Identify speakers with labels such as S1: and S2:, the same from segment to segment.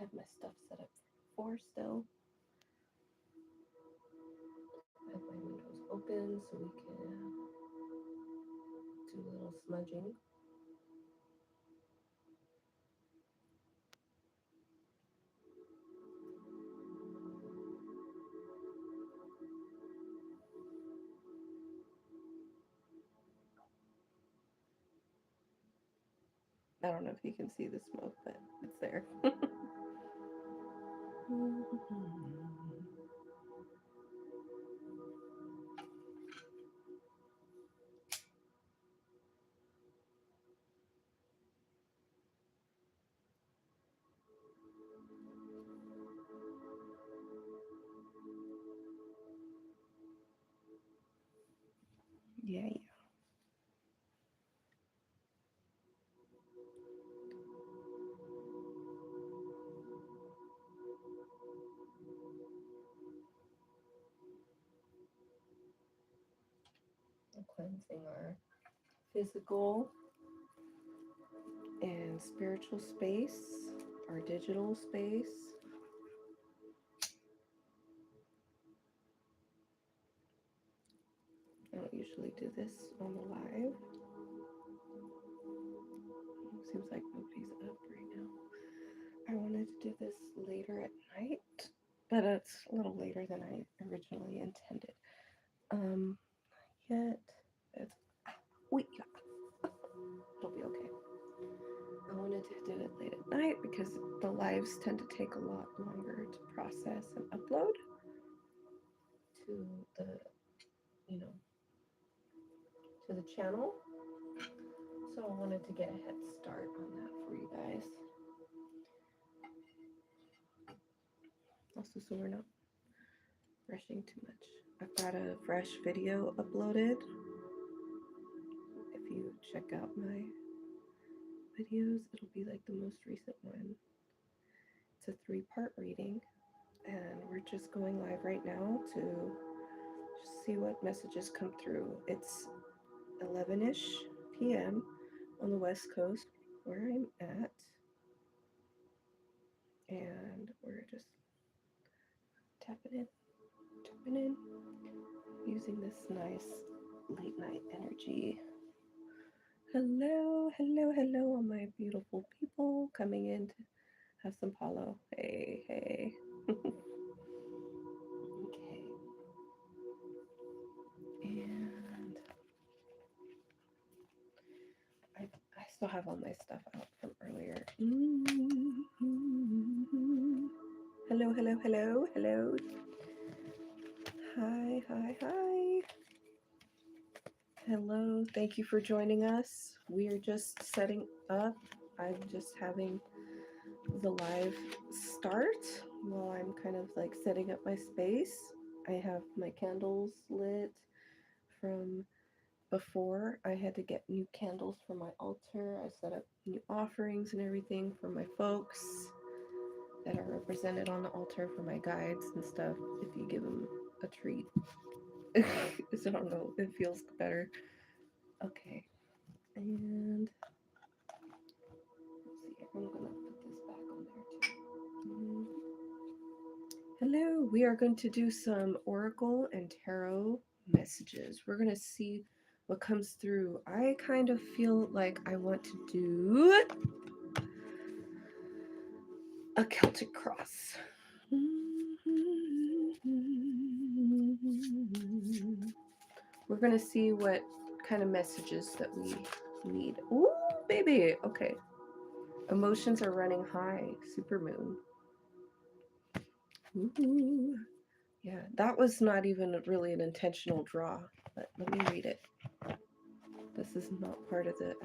S1: have my stuff set up for 4 still. I have my windows open so we can do a little smudging. I don't know if you can see the smoke, but it's there. Yeah, yeah. Cleansing our physical and spiritual space, our digital space. I don't usually do this on the live. Seems like nobody's up right now. I wanted to do this later at night, but it's a little later than I originally intended. Yet it's wait, yeah, it'll be okay. I wanted to do it late at night because the lives tend to take a lot longer to process and upload to the, you know, to the channel. So I wanted to get a head start on that for you guys. Also, so we're not rushing too much. I've got a fresh video uploaded. If you check out my videos, it'll be like the most recent one. It's a 3-part reading, and we're just going live right now to just see what messages come through. It's 11-ish p.m. on the West Coast where I'm at, and we're just tapping in, using this nice late night energy. Hello, hello, hello, all my beautiful people coming in to have some Palo. Hey, hey. Okay. And I still have all my stuff out from earlier. Hello, hello, hello, hello. Hi, hi, hi. Hello, thank you for joining us. We are just setting up. I'm just having the live start while I'm kind of like setting up my space. I have my candles lit from before. I had to get new candles for my altar. I set up new offerings and everything for my folks that are represented on the altar, for my guides and stuff, if you give them a treat. So I don't know, it feels better. Okay, and let's see, I'm gonna put this back on there too. Hello, we are going to do some oracle and tarot messages. We're going to see what comes through. I kind of feel like I want to do a Celtic cross. We're going to see what kind of messages that we need. Ooh, baby. Okay. Emotions are running high. Supermoon. Ooh. Yeah, that was not even really an intentional draw, but let me read it. This is not part of the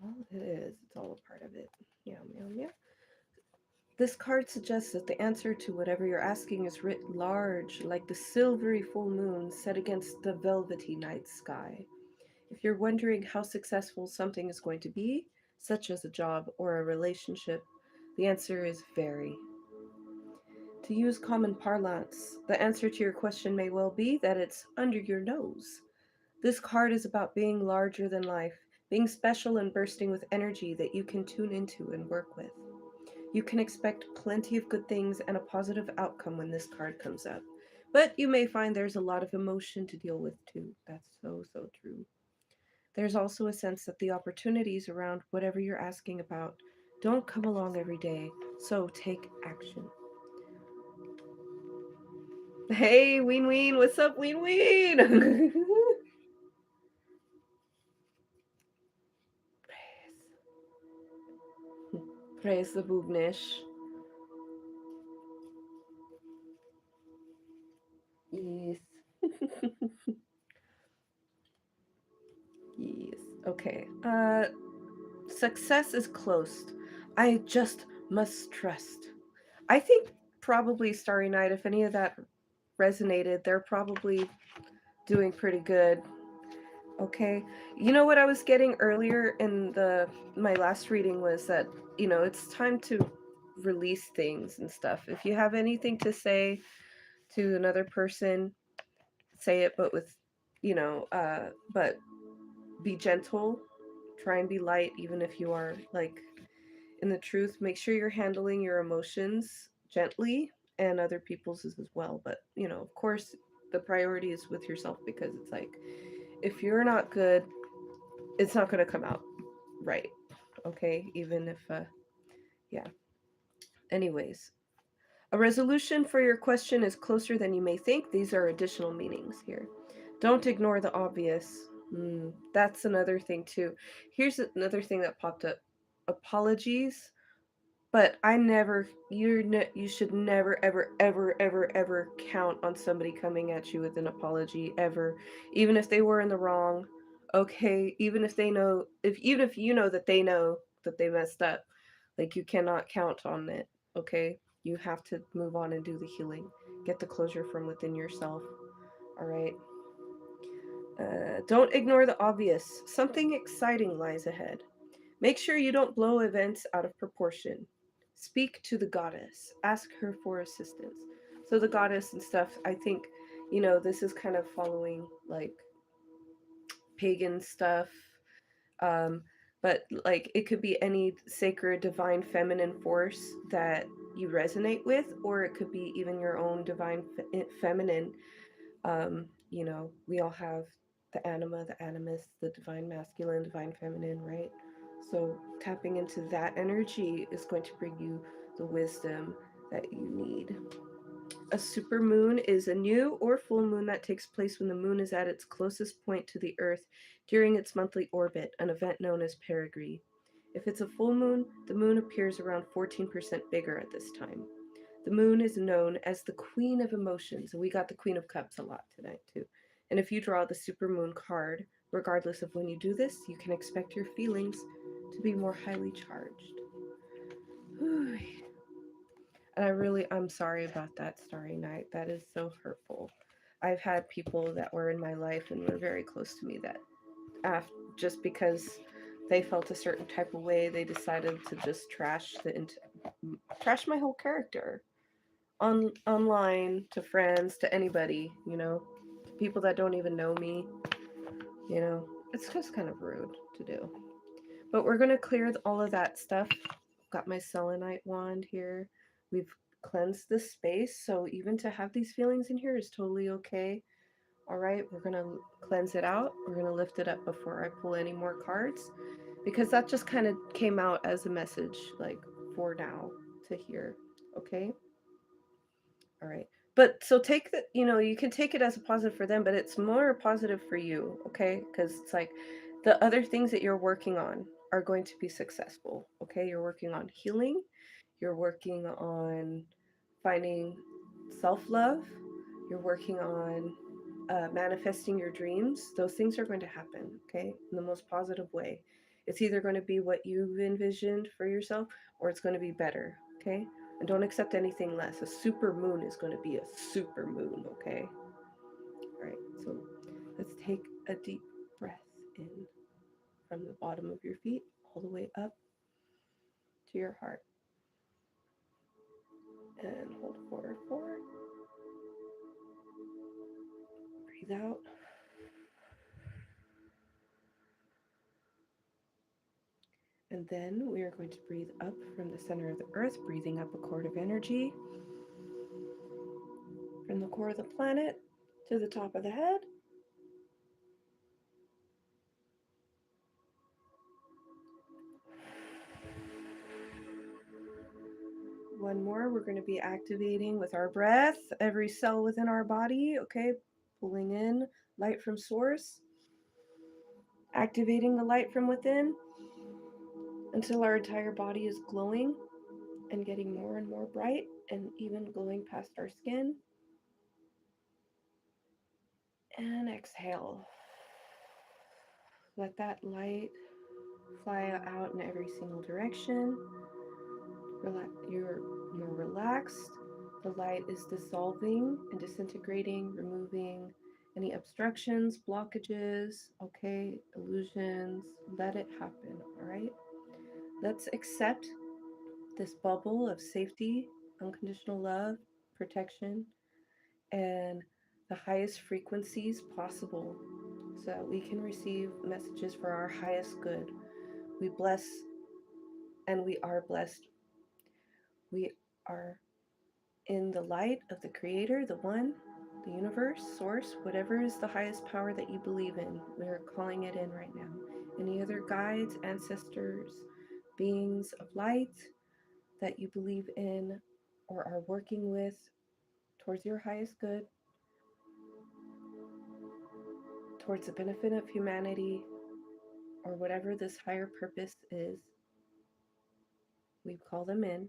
S1: well, it is. It's all a part of it. Yeah, yeah, yeah. This card suggests that the answer to whatever you're asking is writ large, like the silvery full moon set against the velvety night sky. If you're wondering how successful something is going to be, such as a job or a relationship, the answer is very. To use common parlance, the answer to your question may well be that it's under your nose. This card is about being larger than life, being special and bursting with energy that you can tune into and work with. You can expect plenty of good things and a positive outcome when this card comes up. But you may find there's a lot of emotion to deal with too. That's so, so true. There's also a sense that the opportunities around whatever you're asking about don't come along every day, so take action. Hey, Ween Ween, what's up, Ween Ween? Praise the Boobnish. Yes. Yes. Okay. Success is close. I just must trust. I think probably Starry Night, if any of that resonated, they're probably doing pretty good. Okay. You know what I was getting earlier in the my last reading was that, it's time to release things and stuff. If you have anything to say to another person, say it, but with, but be gentle. Try and be light, even if you are like in the truth. Make sure you're handling your emotions gently and other people's as well. But, of course, the priority is with yourself because it's like, if you're not good, it's not going to come out right. Okay. Even if, yeah. Anyways, a resolution for your question is closer than you may think. These are additional meanings here. Don't ignore the obvious. That's another thing, too. Here's another thing that popped up. Apologies, but you should never, ever, ever, ever, ever count on somebody coming at you with an apology, ever. Even if they were in the wrong, okay? Even if you know that they messed up, like, you cannot count on it, okay? You have to move on and do the healing. Get the closure from within yourself, all right? Don't ignore the obvious. Something exciting lies ahead. Make sure you don't blow events out of proportion. Speak to the goddess. Ask her for assistance. So the goddess and stuff, I think, this is kind of following like pagan stuff. Um, but like it could be any sacred, divine, feminine force that you resonate with, or it could be even your own divine feminine. We all have the anima, the animus, the divine masculine, divine feminine, right? So tapping into that energy is going to bring you the wisdom that you need. A supermoon is a new or full moon that takes place when the moon is at its closest point to the Earth during its monthly orbit, an event known as perigee. If it's a full moon, the moon appears around 14% bigger at this time. The moon is known as the Queen of Emotions, and we got the Queen of Cups a lot tonight, too. And if you draw the supermoon card, regardless of when you do this, you can expect your feelings to be more highly charged. And I'm sorry about that, Starry Night. That is so hurtful. I've had people that were in my life and were very close to me that, just because they felt a certain type of way, they decided to just trash my whole character online, to friends, to anybody, to people that don't even know me, it's just kind of rude to do. But we're going to clear all of that stuff. Got my selenite wand here. We've cleansed the space, so even to have these feelings in here is totally okay. All right, we're going to cleanse it out. We're going to lift it up before I pull any more cards, because that just kind of came out as a message, like, for now to hear. Okay? All right. But so take you can take it as a positive for them, but it's more positive for you, okay? Because it's like the other things that you're working on are going to be successful, okay? You're working on healing, you're working on finding self love, you're working on manifesting your dreams. Those things are going to happen, okay? In the most positive way. It's either going to be what you've envisioned for yourself or it's going to be better, okay? And don't accept anything less. A super moon is going to be a super moon, okay? All right, so let's take a deep breath in from the bottom of your feet all the way up to your heart. And hold forward, forward. Breathe out. And then we are going to breathe up from the center of the earth, breathing up a cord of energy from the core of the planet to the top of the head. One more, we're going to be activating with our breath every cell within our body, okay? Pulling in light from source, activating the light from within until our entire body is glowing and getting more and more bright and even glowing past our skin. And exhale. Let that light fly out in every single direction. You're more relaxed. The light is dissolving and disintegrating, removing any obstructions, blockages, okay, illusions. Let it happen, all right? Let's accept this bubble of safety, unconditional love, protection, and the highest frequencies possible so that we can receive messages for our highest good. We bless and we are blessed. We are in the light of the Creator, the One, the universe, Source, whatever is the highest power that you believe in. We're calling it in right now. Any other guides, ancestors, beings of light that you believe in or are working with towards your highest good, towards the benefit of humanity, or whatever this higher purpose is, we call them in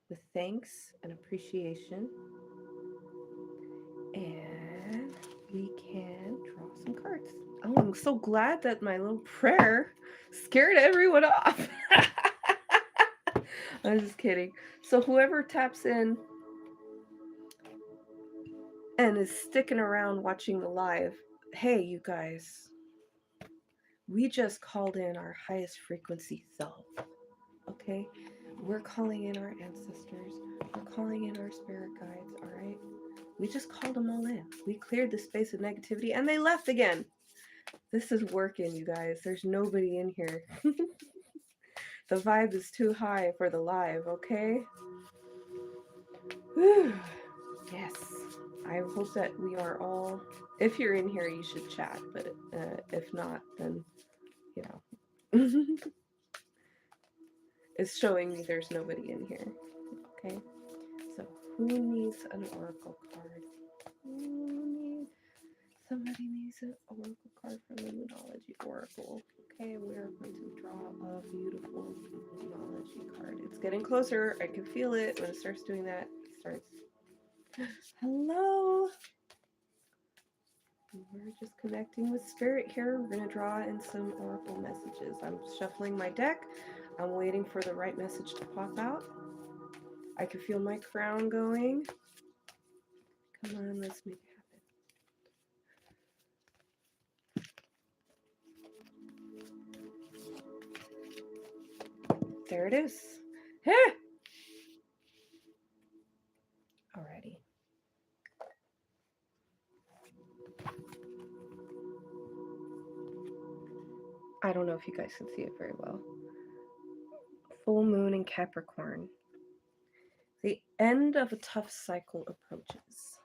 S1: with thanks and appreciation. And we can draw some cards. Oh, I'm so glad that my little prayer scared everyone off. I'm just kidding. So, whoever taps in and is sticking around watching the live, hey, you guys, we just called in our highest frequency self. Okay? We're calling in our ancestors, we're calling in our spirit guides, all right? We just called them all in. We cleared the space of negativity and they left again. This is working, you guys. There's nobody in here. The vibe is too high for the live, okay? Whew. Yes. I hope that we are all. If you're in here, you should chat, but if not, then, you know. It's showing me there's nobody in here, okay? So, who needs an oracle card? Somebody needs an oracle card from the Moonology Oracle. Okay, we're going to draw a beautiful Moonology card. It's getting closer. I can feel it. When it starts doing that, it starts. Hello. We're just connecting with spirit here. We're going to draw in some oracle messages. I'm shuffling my deck. I'm waiting for the right message to pop out. I can feel my crown going. Come on, let's make it happen. There it is. Hey! Alrighty. I don't know if you guys can see it very well. Full moon in Capricorn. The end of a tough cycle approaches.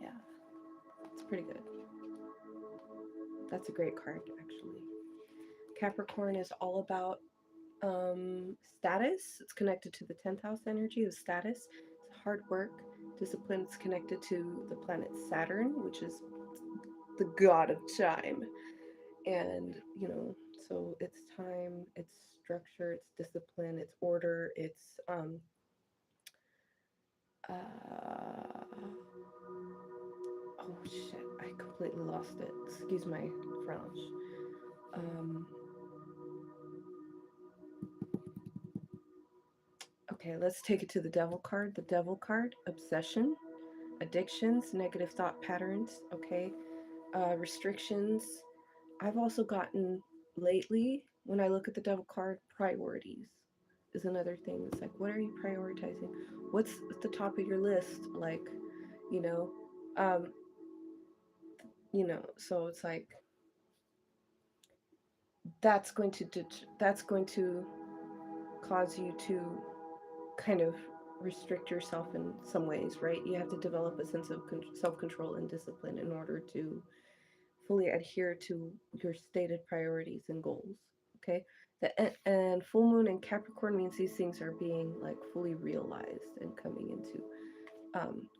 S1: Yeah, it's pretty good. That's a great card, actually. Capricorn is all about status. It's connected to the 10th house energy of status. It's hard work, discipline. It's connected to the planet Saturn, which is the god of time. And, you know, so it's time, it's structure, it's discipline, it's order, it's oh shit, I completely lost it. Excuse my French. Okay, let's take it to the devil card. The devil card, obsession, addictions, negative thought patterns, okay, restrictions. I've also gotten lately, when I look at the devil card, priorities is another thing. It's like, what are you prioritizing? What's at the top of your list? Like, you know, so it's like that's going to cause you to kind of restrict yourself in some ways, right? You have to develop a sense of self-control and discipline in order to fully adhere to your stated priorities and goals. Okay, and full moon in Capricorn means these things are being like fully realized and coming into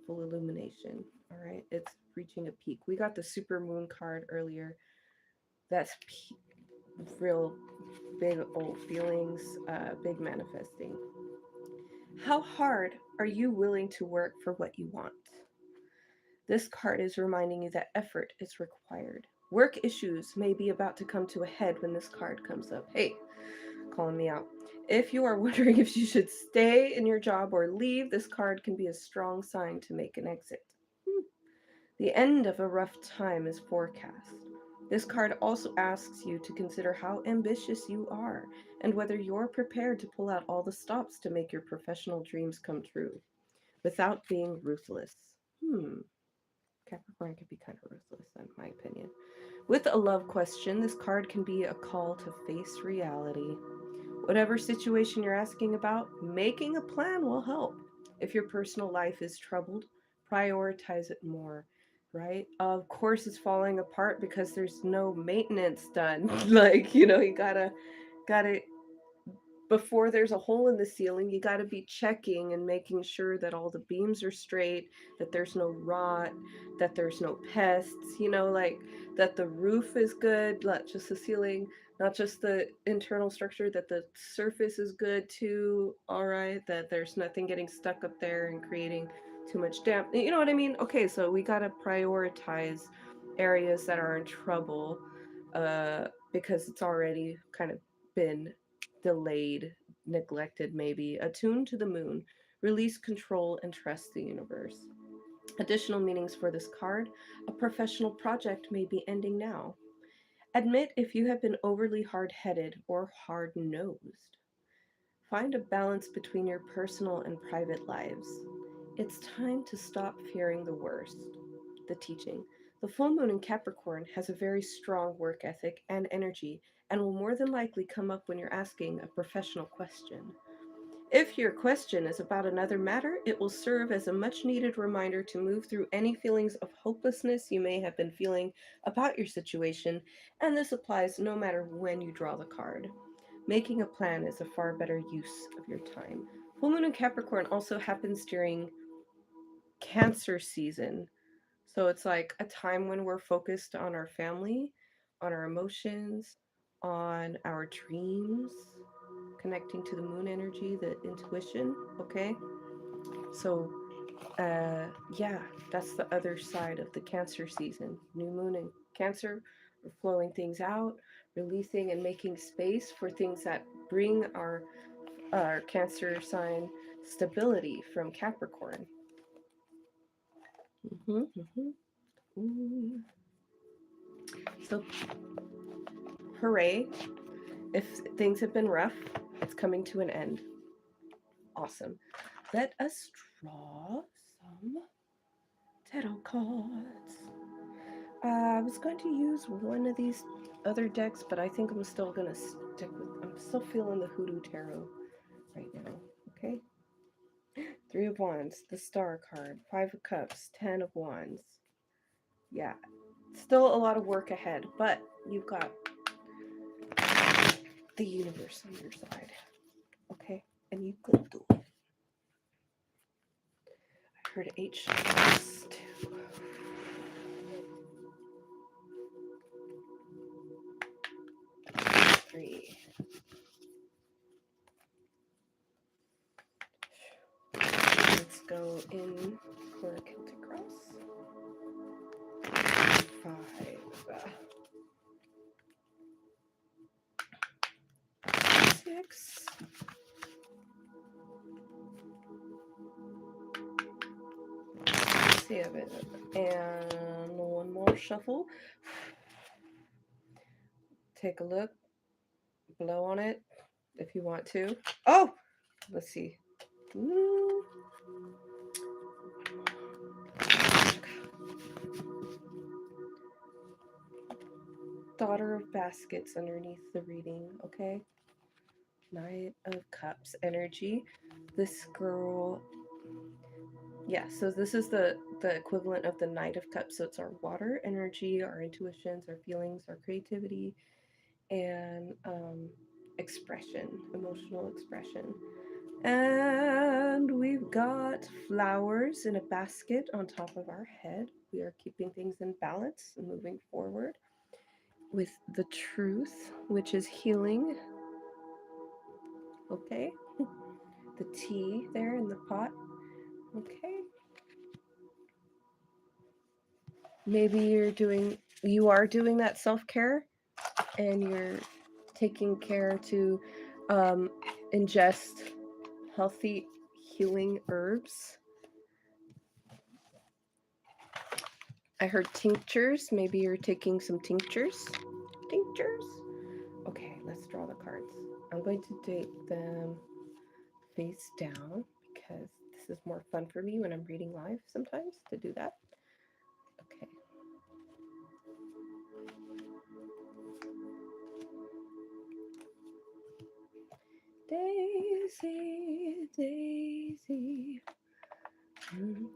S1: full illumination. All right, it's reaching a peak. We got the super moon card earlier. That's real big old feelings, big manifesting. How hard are you willing to work for what you want? This card is reminding you that effort is required. Work issues may be about to come to a head when this card comes up. Hey, calling me out. If you are wondering if you should stay in your job or leave, this card can be a strong sign to make an exit. The end of a rough time is forecast. This card also asks you to consider how ambitious you are and whether you're prepared to pull out all the stops to make your professional dreams come true without being ruthless. Capricorn can be kind of ruthless, in my opinion. With a love question, this card can be a call to face reality. Whatever situation you're asking about, making a plan will help. If your personal life is troubled, prioritize it more, right? Of course, it's falling apart because there's no maintenance done. Like, you gotta before there's a hole in the ceiling, you got to be checking and making sure that all the beams are straight, that there's no rot, that there's no pests, like that the roof is good, not just the ceiling, not just the internal structure, that the surface is good too, all right, that there's nothing getting stuck up there and creating too much damp. You know what I mean? Okay, so we got to prioritize areas that are in trouble because it's already kind of been delayed, neglected, maybe. Attune to the moon, release control, and trust the universe. Additional meanings for this card: a professional project may be ending now. Admit if you have been overly hard headed or hard nosed. Find a balance between your personal and private lives. It's time to stop fearing the worst. The teaching. The full moon in Capricorn has a very strong work ethic and energy and will more than likely come up when you're asking a professional question. If your question is about another matter, it will serve as a much needed reminder to move through any feelings of hopelessness you may have been feeling about your situation, and this applies no matter when you draw the card. Making a plan is a far better use of your time. Full moon in Capricorn also happens during Cancer season. So it's like a time when we're focused on our family, on our emotions, on our dreams, connecting to the moon energy, the intuition. Okay. So, yeah, that's the other side of the Cancer season. New moon in Cancer, we're flowing things out, releasing and making space for things that bring our Cancer sign stability from Capricorn. Mm-hmm. So, hooray. If things have been rough, it's coming to an end. Awesome. Let us draw some tarot cards. I was going to use one of these other decks, but I think I'm still going to stick with. I'm still feeling the Hoodoo Tarot right now. Okay. Three of Wands, the Star card, Five of Cups, Ten of Wands. Yeah, still a lot of work ahead, but you've got the universe on your side. Okay, and you can do it. I heard H plus 2. 3. Let's go in for Celtic Cross. 5. 6. 7. And one more shuffle. Take a look. Blow on it if you want to. Oh! Let's see. Daughter of Baskets underneath the reading, okay? Knight of Cups energy. This girl, yeah, so this is the equivalent of the Knight of Cups. So it's our water energy, our intuitions, our feelings, our creativity, and expression, emotional expression. And we've got flowers in a basket on top of our head. We are keeping things in balance and moving forward with the truth, which is healing. Okay. The tea there in the pot. Okay. Maybe you are doing that self-care and you're taking care to ingest healthy healing herbs. I heard tinctures. Maybe you're taking some tinctures. Tinctures. Okay, let's draw the cards. I'm going to take them face down because this is more fun for me when I'm reading live sometimes to do that. Okay. Daisy, Daisy,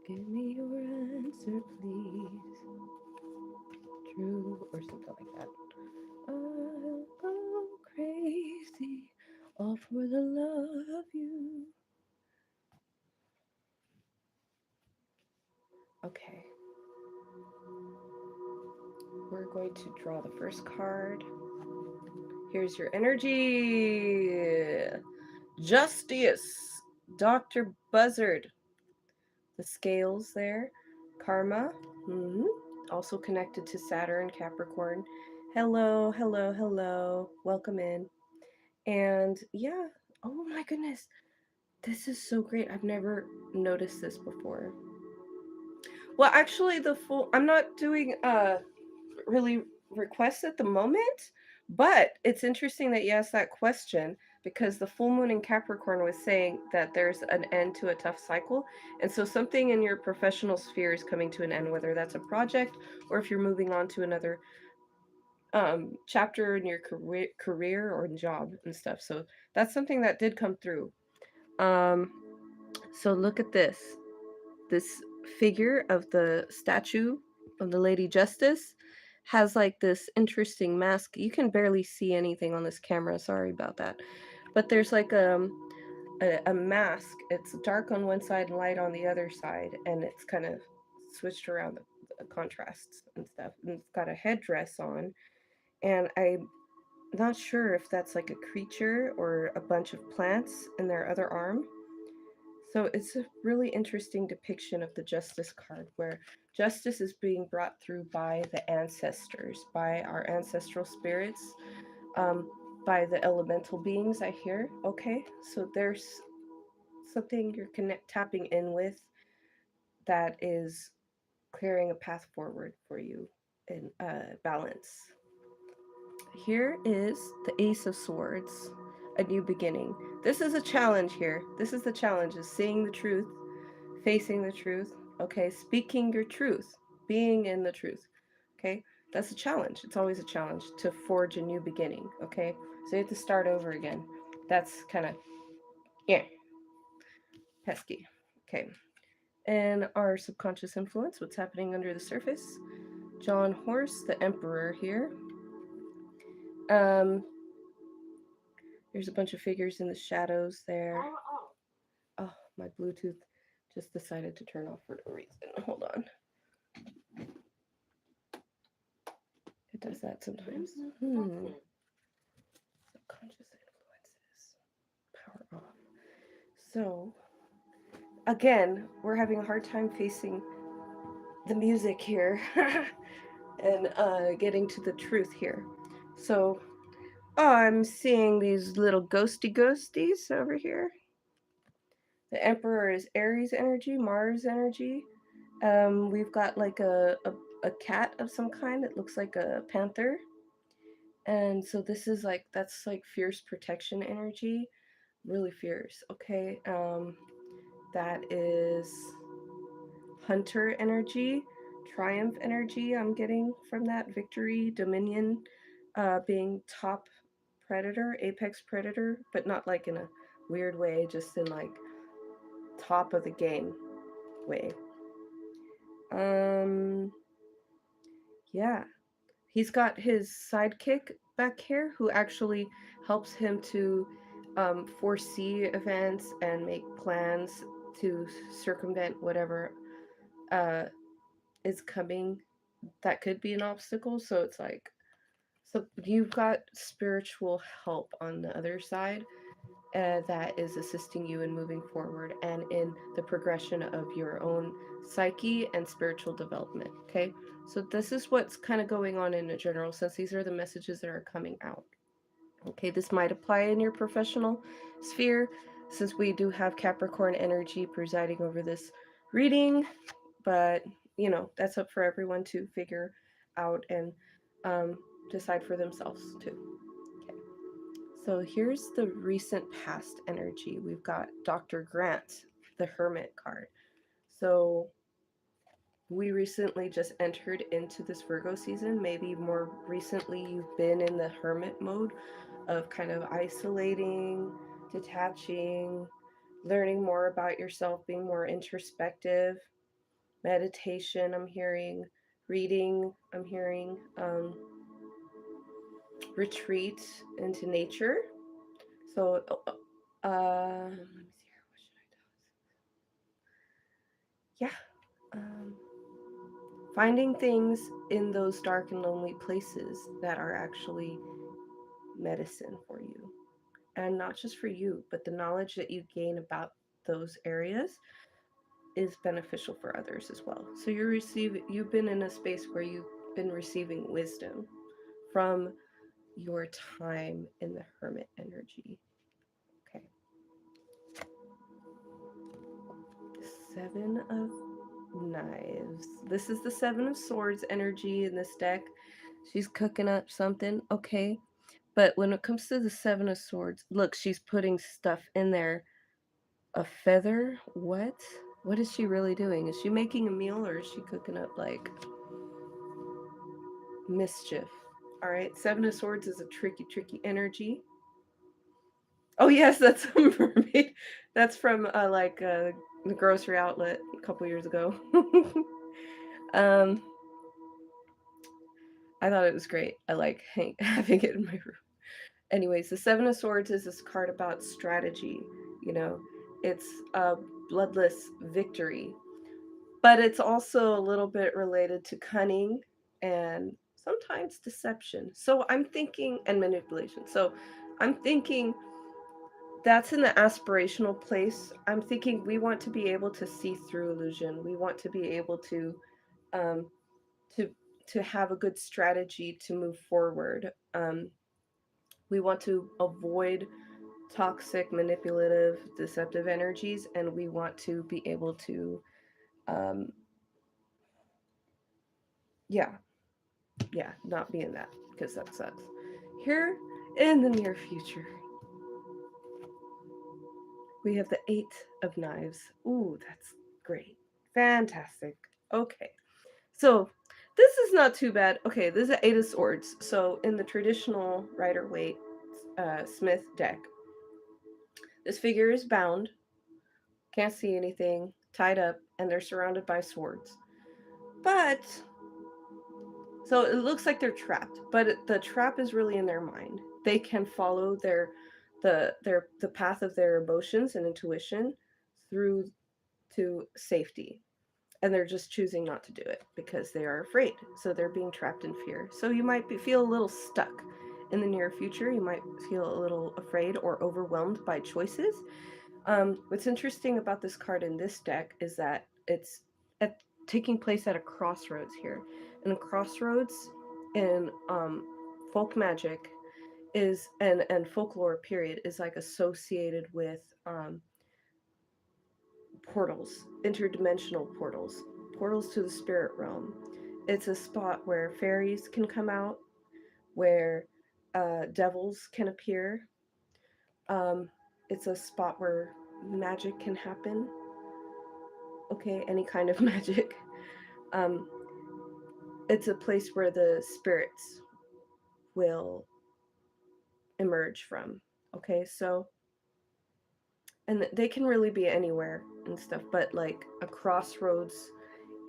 S1: give me your answer, please. True, or something like that. I'll go crazy, all for the love of you. Okay. We're going to draw the first card. Here's your energy. Justice. Dr. Buzzard. The scales there. Karma. Mm-hmm. Also connected to Saturn, Capricorn. Hello, hello, hello. Welcome in. And yeah, oh my goodness. This is so great. I've never noticed this before. Well, actually, I'm not doing really requests at the moment, but it's interesting that you asked that question because the full moon in Capricorn was saying that there's an end to a tough cycle. And so something in your professional sphere is coming to an end, whether that's a project or if you're moving on to another chapter in your career or job and stuff. So that's something that did come through. Um, so look at this figure of the statue of the Lady Justice has like this interesting mask. You can barely see anything on this camera. Sorry about that. But there's like a mask. It's dark on one side and light on the other side, and it's kind of switched around the contrasts and stuff. And it's got a headdress on, and I'm not sure if that's like a creature or a bunch of plants in their other arm. So it's a really interesting depiction of the justice card where justice is being brought through by the ancestors, by our ancestral spirits, um, by the elemental beings, I hear. Okay, so there's something you're tapping in with that is clearing a path forward for you in balance. Here is the Ace of Swords, a new beginning. This is a challenge here. This is the challenge, is seeing the truth, facing the truth, okay, speaking your truth, being in the truth, okay? That's a challenge. It's always a challenge to forge a new beginning, okay? So you have to start over again. That's kind of, yeah, pesky, okay? And our subconscious influence, what's happening under the surface. John Horse, the Emperor here. Um, there's a bunch of figures in the shadows there. Oh, my Bluetooth just decided to turn off for no reason. Hold on. It does that sometimes. Subconscious influences. Power off. So, again, we're having a hard time facing the music here and getting to the truth here. So, I'm seeing these little ghosties over here. The Emperor is Aries energy, Mars energy. We've got like a cat of some kind. It looks like a panther. And so this is like, that's like fierce protection energy. Really fierce. Okay. That is hunter energy, triumph energy I'm getting from that, victory, dominion. being top predator, apex predator, but not like in a weird way, just in like top of the game way. Um, yeah, he's got his sidekick back here who actually helps him to foresee events and make plans to circumvent whatever uh, is coming that could be an obstacle. So it's like, so you've got spiritual help on the other side that is assisting you in moving forward and in the progression of your own psyche and spiritual development. Okay, so this is what's kind of going on in a general sense. These are the messages that are coming out. Okay, this might apply in your professional sphere since we do have Capricorn energy presiding over this reading, but you know, that's up for everyone to figure out and um, decide for themselves too. Okay. So here's the recent past energy. We've got Dr. Grant, the Hermit card. So we recently just entered into this Virgo season. Maybe more recently, you've been in the hermit mode of kind of isolating, detaching, learning more about yourself, being more introspective, meditation, I'm hearing, reading, I'm hearing, retreat into nature. So, let me see here. What should I do? Yeah. Finding things in those dark and lonely places that are actually medicine for you. And not just for you, but the knowledge that you gain about those areas is beneficial for others as well. So you've been in a space where you've been receiving wisdom from your time in the hermit energy. Okay. Seven of Knives. This is the Seven of Swords energy in this deck. She's cooking up something. Okay. But when it comes to the Seven of Swords, look, she's putting stuff in there. A feather? What? What is she really doing? Is she making a meal or is she cooking up like mischief? All right. Seven of Swords is a tricky, tricky energy. Oh yes, that's a mermaid. That's from the grocery outlet a couple years ago. um, I thought it was great. I like having it in my room. Anyways, the Seven of Swords is this card about strategy. You know, it's a bloodless victory, but it's also a little bit related to cunning and sometimes deception. So I'm thinking, and manipulation. So I'm thinking that's in the aspirational place. I'm thinking we want to be able to see through illusion. We want to be able um, to to have a good strategy to move forward. We want to avoid toxic, manipulative, deceptive energies, and we want to be able to, um, yeah, yeah, not be in that because that sucks. Here in the near future, we have the Eight of Knives. Ooh, that's great. Fantastic. Okay. So this is not too bad. Okay, this is the Eight of Swords. So in the traditional Rider Waite Smith deck, this figure is bound, can't see anything, tied up, and they're surrounded by swords. But so it looks like they're trapped, but the trap is really in their mind. They can follow the path of their emotions and intuition through to safety, and they're just choosing not to do it because they are afraid. So they're being trapped in fear. So you might feel a little stuck in the near future. You might feel a little afraid or overwhelmed by choices. What's interesting about this card in this deck is that it's taking place at a crossroads here. And a crossroads in folk magic is and folklore period is like associated with portals, interdimensional portals, portals to the spirit realm. It's a spot where fairies can come out, where devils can appear. Um, it's a spot where magic can happen. Okay, any kind of magic. Um, it's a place where the spirits will emerge from. Okay, so, and they can really be anywhere and stuff, but like a crossroads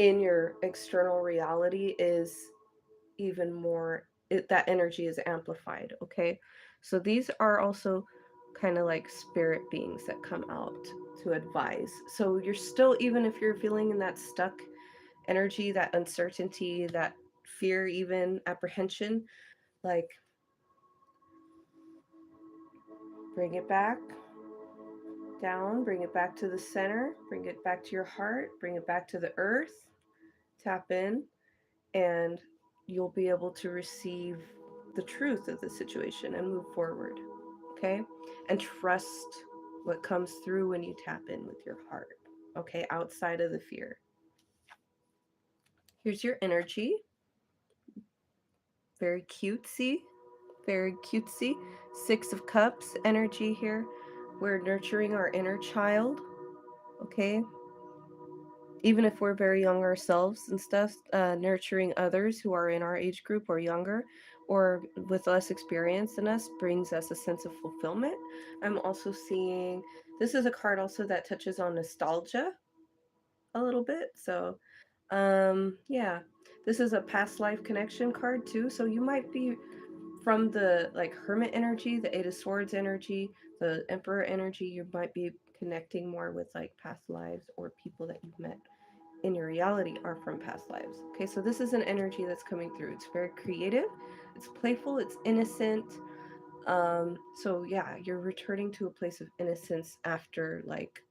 S1: in your external reality is even more, that energy is amplified. Okay, so these are also kind of like spirit beings that come out to advise. So you're still, even if you're feeling in that stuck energy, that uncertainty, that fear, even apprehension, like bring it back down, bring it back to the center, bring it back to your heart, bring it back to the earth, tap in, and you'll be able to receive the truth of the situation and move forward. Okay, and trust what comes through when you tap in with your heart. Okay, outside of the fear. Here's your energy. Very cutesy, very cutesy. Six of Cups energy here. We're nurturing our inner child. Okay, even if we're very young ourselves and stuff, nurturing others who are in our age group or younger or with less experience than us brings us a sense of fulfillment. I'm also seeing, this is a card also that touches on nostalgia a little bit. So, yeah, this is a past life connection card too. So you might be from the like Hermit energy, the Eight of Swords energy, the Emperor energy. You might be connecting more with like past lives or people that you've met in your reality are from past lives. Okay, so this is an energy that's coming through. It's very creative, it's playful, it's innocent. So yeah, you're returning to a place of innocence after like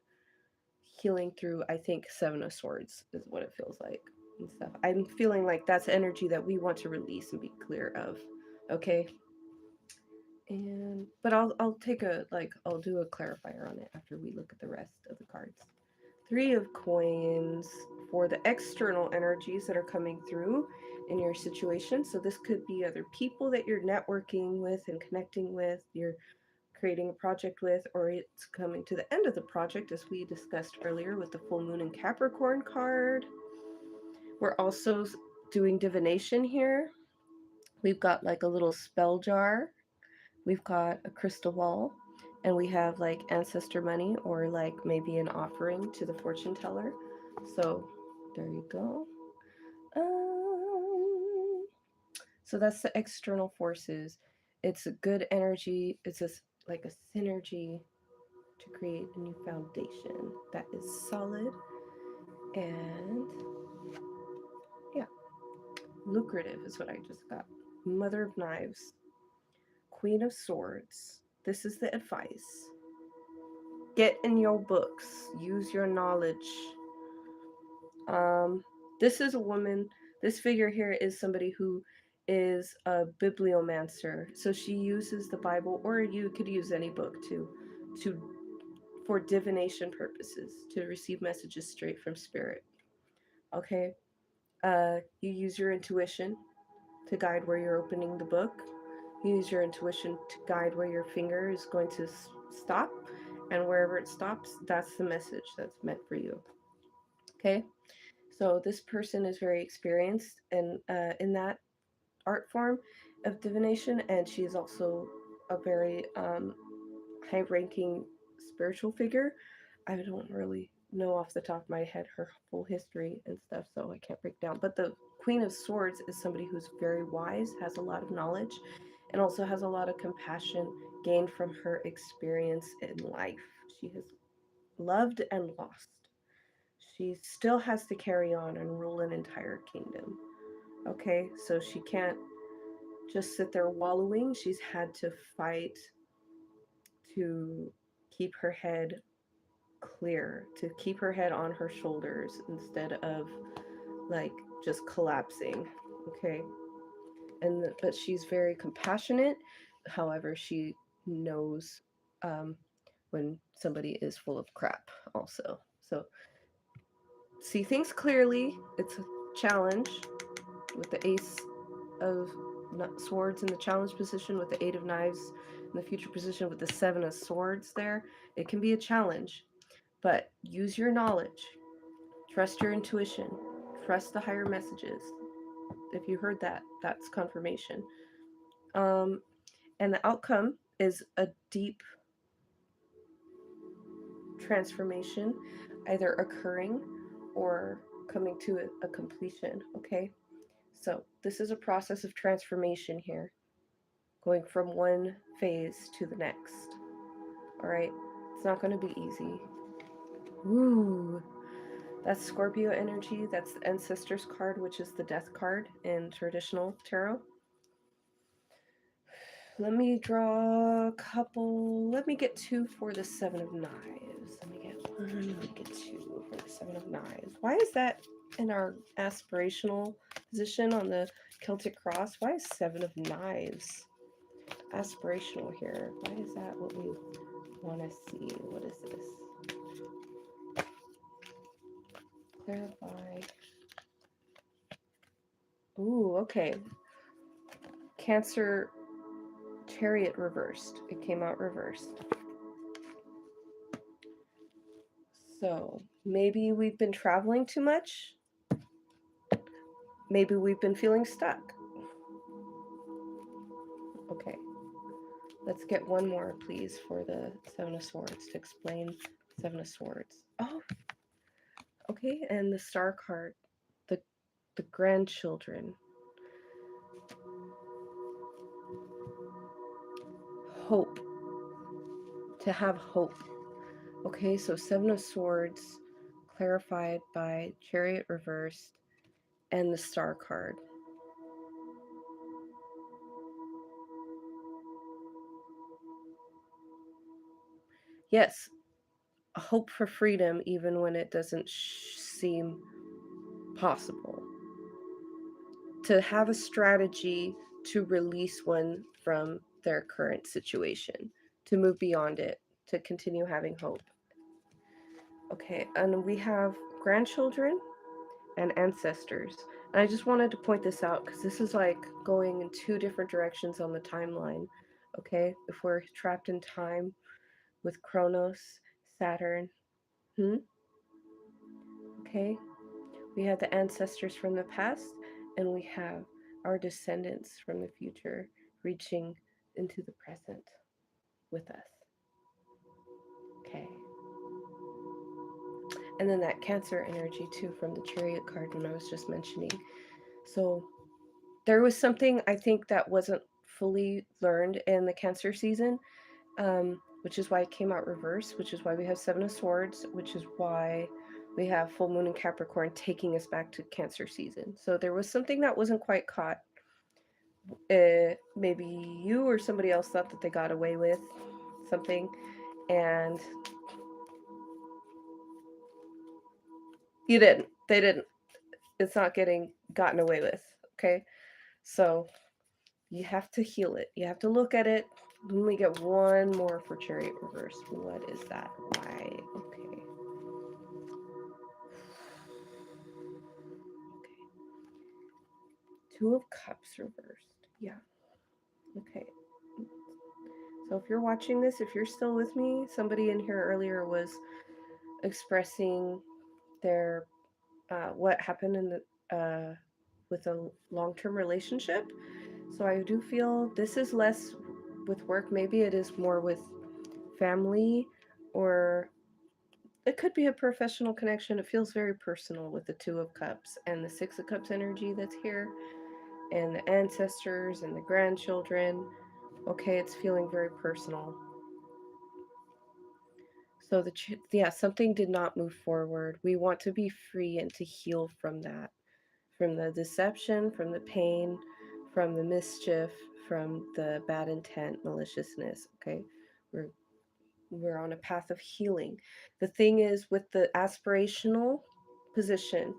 S1: healing through, I think, Seven of Swords is what it feels like and stuff. I'm feeling like that's energy that we want to release and be clear of. Okay. And but I'll take a like I'll do a clarifier on it after we look at the rest of the cards. Three of Coins for the external energies that are coming through in your situation. So this could be other people that you're networking with and connecting with, you're creating a project with, or it's coming to the end of the project as we discussed earlier with the full moon and Capricorn card. We're also doing divination here. We've got like a little spell jar. We've got a crystal ball, and we have like ancestor money or like maybe an offering to the fortune teller. So there you go. So that's the external forces. It's a good energy. It's a, like a synergy to create a new foundation that is solid and yeah, lucrative is what I just got. Mother of Knives, Queen of Swords. This is the advice. Get in your books, use your knowledge. This is a woman, this figure here is somebody who is a bibliomancer. So she uses the Bible, or you could use any book to for divination purposes, to receive messages straight from spirit. Okay? You use your intuition to guide where you're opening the book. You use your intuition to guide where your finger is going to stop, and wherever it stops, that's the message that's meant for you. Okay? So this person is very experienced in that art form of divination, and she is also a very high-ranking spiritual figure. I don't really know off the top of my head her full history and stuff, so I can't break down. But the Queen of Swords is somebody who's very wise, has a lot of knowledge, and also has a lot of compassion gained from her experience in life. She has loved and lost. She still has to carry on and rule an entire kingdom. Okay, so she can't just sit there wallowing. She's had to fight to keep her head clear, to keep her head on her shoulders instead of like just collapsing. Okay, but she's very compassionate. However, she knows when somebody is full of crap also. So see things clearly. It's a challenge with the Ace of Swords in the challenge position, with the Eight of Knives in the future position, with the Seven of Swords there. It can be a challenge, but use your knowledge. Trust your intuition. Trust the higher messages. If you heard that, that's confirmation. And the outcome is a deep transformation, either occurring or coming to a completion. Okay, so this is a process of transformation here, going from one phase to the next. All right, it's not going to be easy. Ooh, that's Scorpio energy. That's the Ancestors card, which is the Death card in traditional tarot. Let me draw a couple. Let me get two for the Seven of Knives. Let me get one. Let me get two for the Seven of Knives. Why is that in our aspirational position on the Celtic cross? Why is Seven of Knives aspirational here? Why is that what we want to see? What is this? Clarify. Ooh, okay. Cancer Chariot reversed. It came out reversed. So maybe we've been traveling too much. Maybe we've been feeling stuck. Okay. Let's get one more, please, for the Seven of Swords to explain Seven of Swords. Oh, okay. And the Star card, the grandchildren. Hope. To have hope. Okay, so Seven of Swords clarified by Chariot reversed and the Star card. Yes, hope for freedom even when it doesn't seem possible. To have a strategy to release one from their current situation, to move beyond it, to continue having hope. Okay, and we have grandchildren and ancestors. And I just wanted to point this out because this is like going in two different directions on the timeline. Okay, if we're trapped in time with Kronos, Saturn, okay, we have the ancestors from the past, and we have our descendants from the future reaching into the present with us. Okay. And then that Cancer energy, too, from the Chariot card when I was just mentioning. So there was something I think that wasn't fully learned in the Cancer season, which is why it came out reverse, which is why we have Seven of Swords, which is why we have full moon in Capricorn taking us back to Cancer season. So there was something that wasn't quite caught. Maybe you or somebody else thought that they got away with something, and you didn't. They didn't. It's not getting gotten away with. Okay, so you have to heal it. You have to look at it. Let me get one more for Chariot reverse. What is that? Why? Okay. Two of Cups reversed. Yeah. Okay. So if you're watching this, if you're still with me, somebody in here earlier was expressing their what happened in the with a long-term relationship. So I do feel this is less with work. Maybe it is more with family, or it could be a professional connection. It feels very personal with the Two of Cups and the Six of Cups energy that's here, and the ancestors and the grandchildren. Okay, it's feeling very personal. So yeah, something did not move forward. We want to be free and to heal from that, from the deception, from the pain, from the mischief, from the bad intent, maliciousness. Okay, we're we're on a path of healing. The thing is with the aspirational position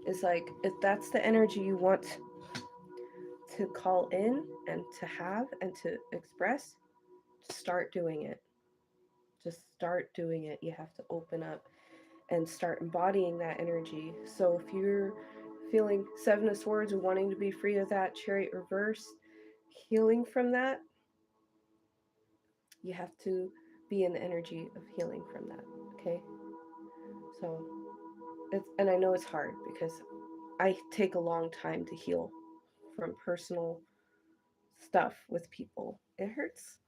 S1: is like if that's the energy you want to call in and to have and to express, start doing it. Just start doing it. You have to open up and start embodying that energy. So if you're feeling Seven of Swords and wanting to be free of that Chariot reverse, healing from that, you have to be in the energy of healing from that. Okay? So and I know it's hard because I take a long time to heal from personal stuff with people. It hurts.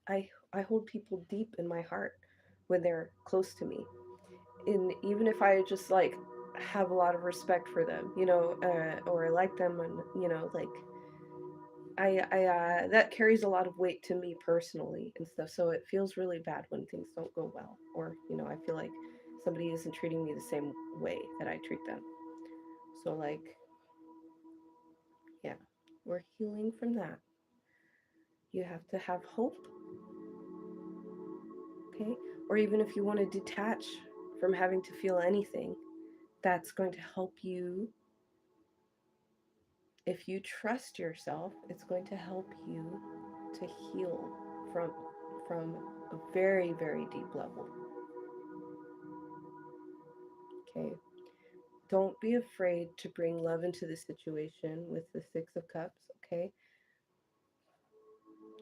S1: I hold people deep in my heart when they're close to me. And even if I just like have a lot of respect for them, or like them, and like that carries a lot of weight to me personally and stuff. So it feels really bad when things don't go well, or I feel like somebody isn't treating me the same way that I treat them. So like, yeah, we're healing from that. You have to have hope, okay? Or even if you want to detach from having to feel anything, that's going to help you. If you trust yourself, it's going to help you to heal from from a very, very deep level. Okay. Don't be afraid to bring love into the situation with the Six of Cups, okay?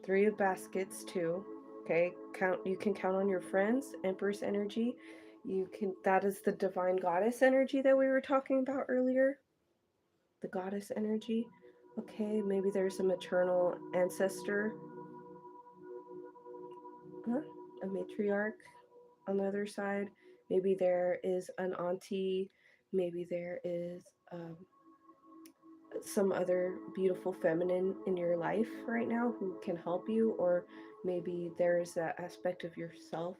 S1: Three of Baskets too. Okay? You can count on your friends, Empress energy. That is the divine goddess energy that we were talking about earlier. The goddess energy. Okay, maybe there's a maternal ancestor, huh? A matriarch on the other side. Maybe there is an auntie. Maybe there is some other beautiful feminine in your life right now who can help you, or maybe there's that aspect of yourself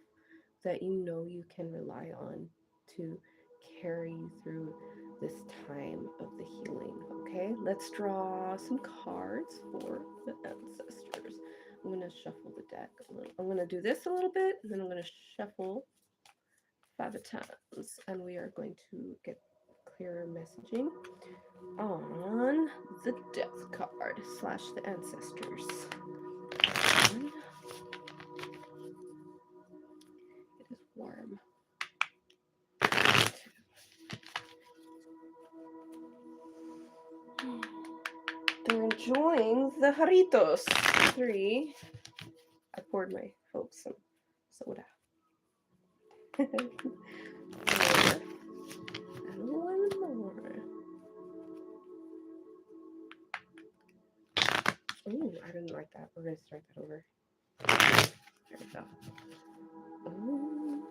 S1: that you can rely on to carry you through this time of the healing. Okay, let's draw some cards for the ancestors. I'm going to shuffle the deck a little. I'm going to do this a little bit, and then I'm going to shuffle 5 times, and we are going to get clearer messaging on the death card slash the ancestors. One. It is warm. They're enjoying the jarritos. 3. I poured my folks some soda. 4. And 1 more. Ooh, I didn't like that. We're going to start that over. There we go. Ooh.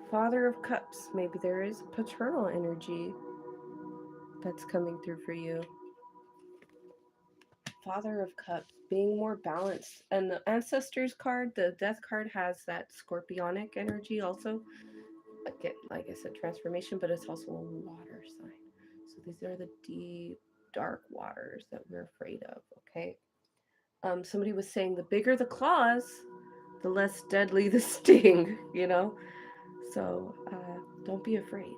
S1: Father of Cups. Maybe there is paternal energy that's coming through for you. Father of Cups, being more balanced. And the Ancestors card, the Death card, has that scorpionic energy also. Again, like I said, transformation, but it's also a water sign. So these are the deep, dark waters that we're afraid of, okay? Somebody was saying the bigger the claws, the less deadly the sting, So don't be afraid.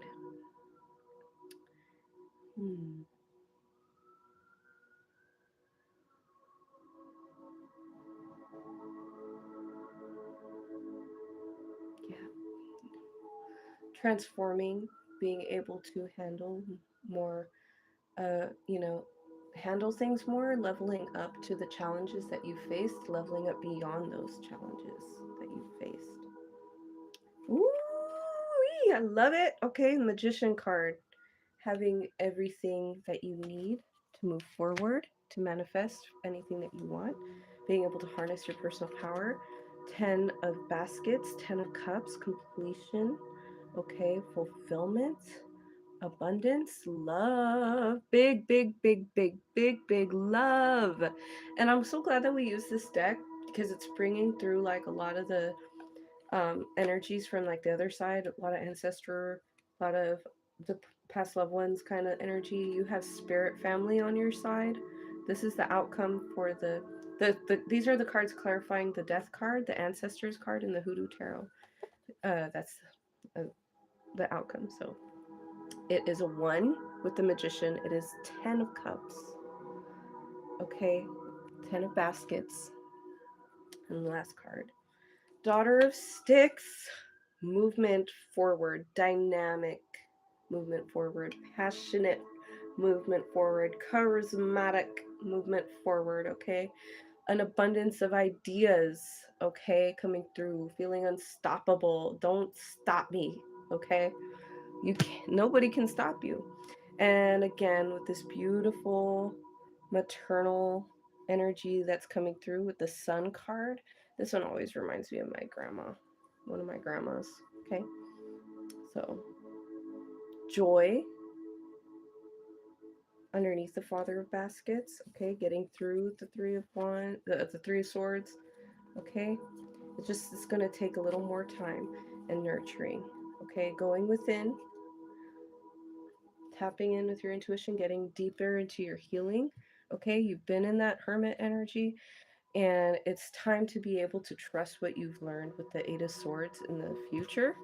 S1: Hmm. Yeah. Transforming, being able to handle more, handle things more, leveling up to the challenges that you faced, leveling up beyond those challenges that you faced. Ooh, I love it. Okay, Magician card. Having everything that you need to move forward, to manifest anything that you want, being able to harness your personal power. 10 of Baskets, 10 of Cups, completion. Okay, fulfillment, abundance, love, big, big, big, big, big, big love. And I'm so glad that we use this deck because it's bringing through like a lot of the energies from like the other side, a lot of ancestor, a lot of the past loved ones kind of energy. You have spirit family on your side. This is the outcome for these are the cards clarifying the death card, the ancestors card, and the hoodoo tarot. That's uh, the outcome. So it is a 1 with the magician. It is 10 of cups. Okay, 10 of baskets. And the last card. Daughter of Sticks. Movement forward. Dynamic movement forward. Passionate movement forward. Charismatic movement forward. Okay. An abundance of ideas. Okay. Coming through. Feeling unstoppable. Don't stop me. Okay. Nobody can stop you. And again, with this beautiful maternal energy that's coming through with the sun card. This one always reminds me of my grandma, one of my grandmas. Okay, so joy underneath the Father of Baskets. Okay, getting through the the Three of Swords. Okay, it's going to take a little more time and nurturing. Okay, going within, tapping in with your intuition, getting deeper into your healing. Okay, you've been in that hermit energy, and it's time to be able to trust what you've learned with the Eight of Swords in the future,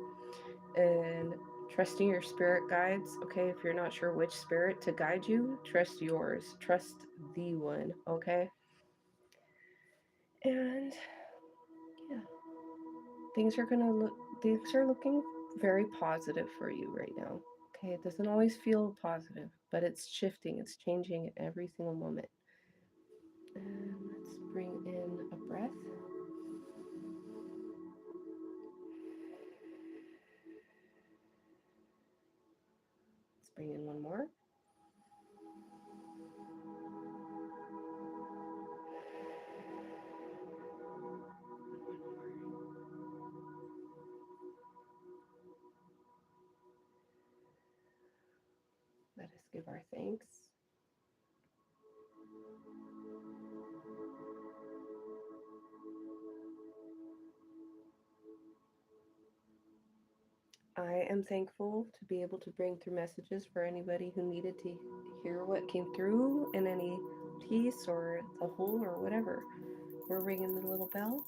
S1: and trusting your spirit guides. Okay, if you're not sure which spirit to guide you, trust yours, trust the one. Okay, and yeah, things are looking very positive for you right now. Okay, it doesn't always feel positive, but it's shifting, it's changing at every single moment. And let's bring in a breath. Let's bring in one more. Let us give our thanks. I am thankful to be able to bring through messages for anybody who needed to hear what came through in any piece or the whole or whatever. We're ringing the little bell.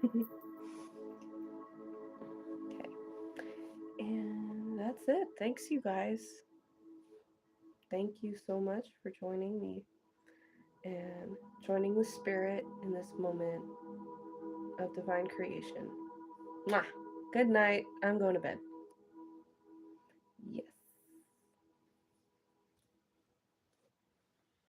S1: Okay. And that's it. Thanks, you guys. Thank you so much for joining me and joining with Spirit in this moment of divine creation. Mwah. Good night. I'm going to bed.